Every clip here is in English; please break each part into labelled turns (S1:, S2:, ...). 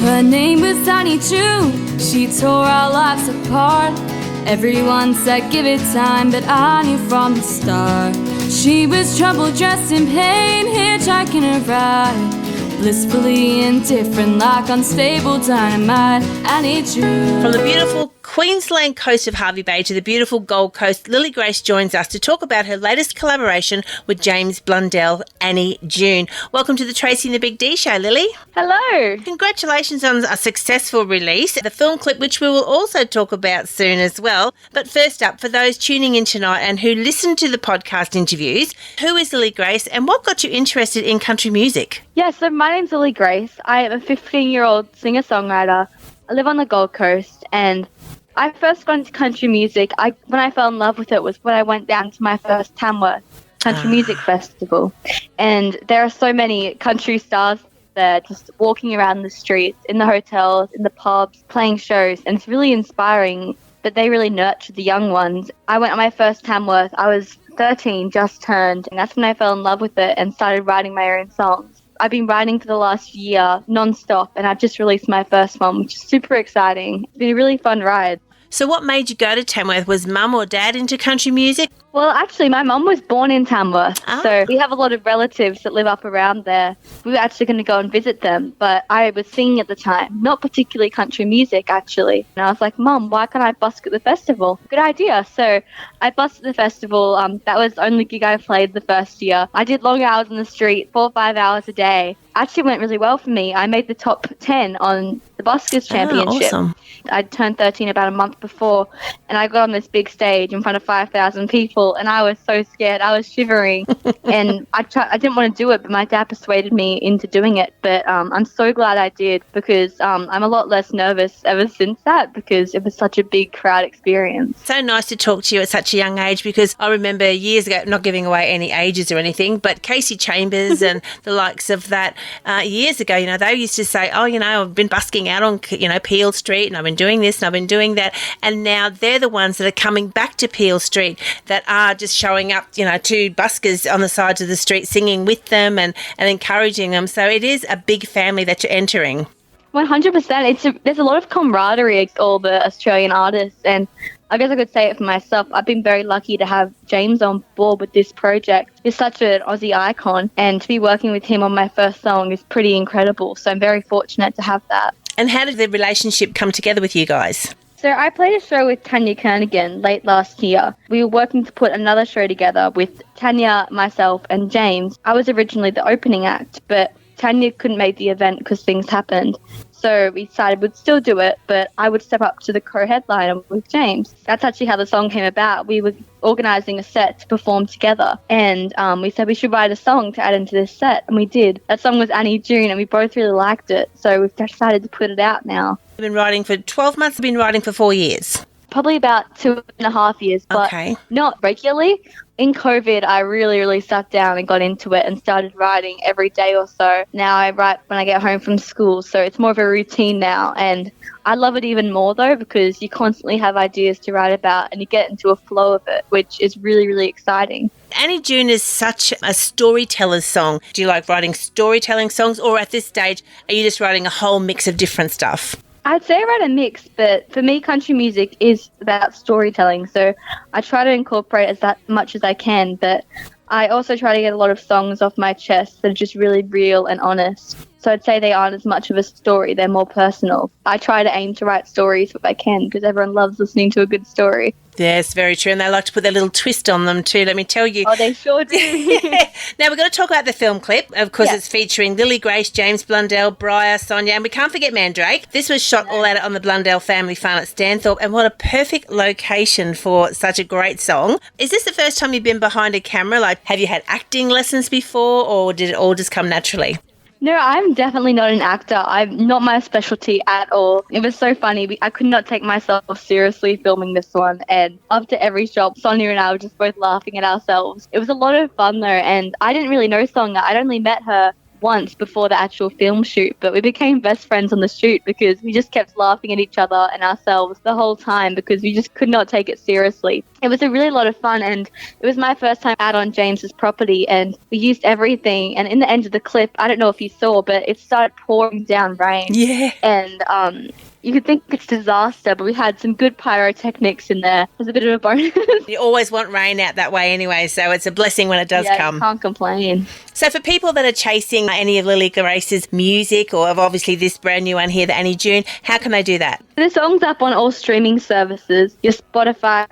S1: Her name was Tiny June, she tore our lives apart. Everyone said give it time, but I knew from the start. She was trouble dressed in pain, hitchhiking a ride, blissfully indifferent like unstable dynamite. I need you.
S2: From the beautiful Queensland coast of Hervey Bay to the beautiful Gold Coast, Lily Grace joins us to talk about her latest collaboration with James Blundell, Annie June. Welcome to the Tracy and the Big D Show, Lily.
S3: Hello.
S2: Congratulations on a successful release, the film clip, which we will also talk about soon as well. But first up, for those tuning in tonight and who listen to the podcast interviews, who is Lily Grace and what got you interested in country music?
S3: Yeah, so my name's Lily Grace. I am a 15-year-old singer-songwriter. I live on the Gold Coast, and I first got into country music. When I fell in love with it was when I went down to my first Tamworth Country Music Festival. And there are so many country stars there just walking around the streets, in the hotels, in the pubs, playing shows. And it's really inspiring, but they really nurture the young ones. I went on my first Tamworth. I was 13, just turned, and that's when I fell in love with it and started writing my own songs. I've been writing for the last year non-stop, and I've just released my first one, which is super exciting. It's been a really fun ride.
S2: So what made you go to Tamworth? Was mum or dad into country music?
S3: Well, actually, my mum was born in Tamworth, so we have a lot of relatives that live up around there. We were actually going to go and visit them, but I was singing at the time, not particularly country music, actually. And I was like, Mum, why can't I busk at the festival? Good idea. So I busked at the festival. That was the only gig I played the first year. I did long hours in the street, 4 or 5 hours a day. Actually went really well for me. I made the top 10 on the Buskers Championship.
S2: Awesome.
S3: I turned 13 about a month before, and I got on this big stage in front of 5,000 people, and I was so scared. I was shivering, and I didn't want to do it, but my dad persuaded me into doing it. But I'm so glad I did, because I'm a lot less nervous ever since that, because it was such a big crowd experience.
S2: So nice to talk to you at such a young age, because I remember years ago, not giving away any ages or anything, but Casey Chambers and the likes of that years ago, they used to say, I've been busking out on, Peel Street, and I've been doing this and I've been doing that. And now they're the ones that are coming back to Peel Street that are just showing up, to buskers on the sides of the street, singing with them and encouraging them. So it is a big family that you're entering.
S3: 100%. There's a lot of camaraderie with all the Australian artists, and I guess I could say it for myself. I've been very lucky to have James on board with this project. He's such an Aussie icon, and to be working with him on my first song is pretty incredible. So I'm very fortunate to have that.
S2: And how did the relationship come together with you guys?
S3: So I played a show with Tanya Kernigan late last year. We were working to put another show together with Tanya, myself, and James. I was originally the opening act, but Tanya couldn't make the event because things happened. So we decided we'd still do it, but I would step up to the co-headliner with James. That's actually how the song came about. We were organising a set to perform together, and we said we should write a song to add into this set, and we did. That song was Annie June, and we both really liked it, so we've decided to put it out now.
S2: You've been writing for 12 months, I've been writing for 4 years.
S3: Probably about 2.5 years, but not regularly. In COVID, I really sat down and got into it and started writing every day or so. Now I write when I get home from school, so it's more of a routine now. And I love it even more, though, because you constantly have ideas to write about and you get into a flow of it, which is really exciting.
S2: Annie June is such a storyteller's song. Do you like writing storytelling songs, or at this stage, are you just writing a whole mix of different stuff?
S3: I'd say I write a mix, but for me, country music is about storytelling. So I try to incorporate as much as I can, but I also try to get a lot of songs off my chest that are just really real and honest. So I'd say they aren't as much of a story, they're more personal. I try to aim to write stories if I can, because everyone loves listening to a good story.
S2: Yes, very true. And they like to put their little twist on them too, let me tell you.
S3: Oh, they sure do.
S2: Yeah. Now, we're going to talk about the film clip. Of course, It's featuring Lily Grace, James Blundell, Briar, Sonia, and we can't forget Mandrake. This was shot all out on the Blundell family farm at Stanthorpe, and what a perfect location for such a great song. Is this the first time you've been behind a camera? Like, have you had acting lessons before, or did it all just come naturally?
S3: No, I'm definitely not an actor. I'm not my specialty at all. It was so funny. I could not take myself seriously filming this one. And after every shot, Sonia and I were just both laughing at ourselves. It was a lot of fun though. And I didn't really know Sonia. I'd only met her once before the actual film shoot, but we became best friends on the shoot because we just kept laughing at each other and ourselves the whole time because we just could not take it seriously. It was a really lot of fun, and it was my first time out on James's property, and we used everything. And in the end of the clip, I don't know if you saw, but it started pouring down rain.
S2: Yeah.
S3: And you could think it's disaster, but we had some good pyrotechnics in there. It was a bit of a bonus.
S2: You always want rain out that way anyway, so it's a blessing when it does come.
S3: Can't complain.
S2: So for people that are chasing any of Lily Grace's music, or of obviously this brand new one here, the Annie June, how can they do that?
S3: The song's up on all streaming services, your Spotify,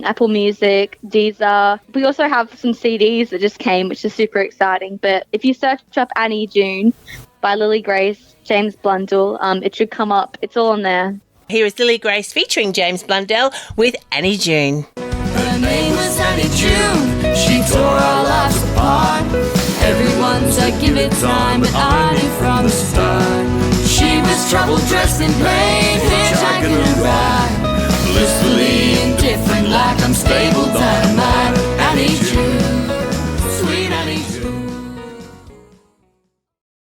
S3: Apple Music, Deezer. We also have some CDs that just came, which is super exciting. But if you search up Annie June by Lily Grace, James Blundell, it should come up. It's all on there.
S2: Here is Lily Grace featuring James Blundell with Annie June.
S1: Her name was Annie June. She tore our lives apart. Everyone said give it time, but I knew from the start. She was trouble dressed in plain, hitchhiking a ride, blissfully indifferent, like unstable dynamite.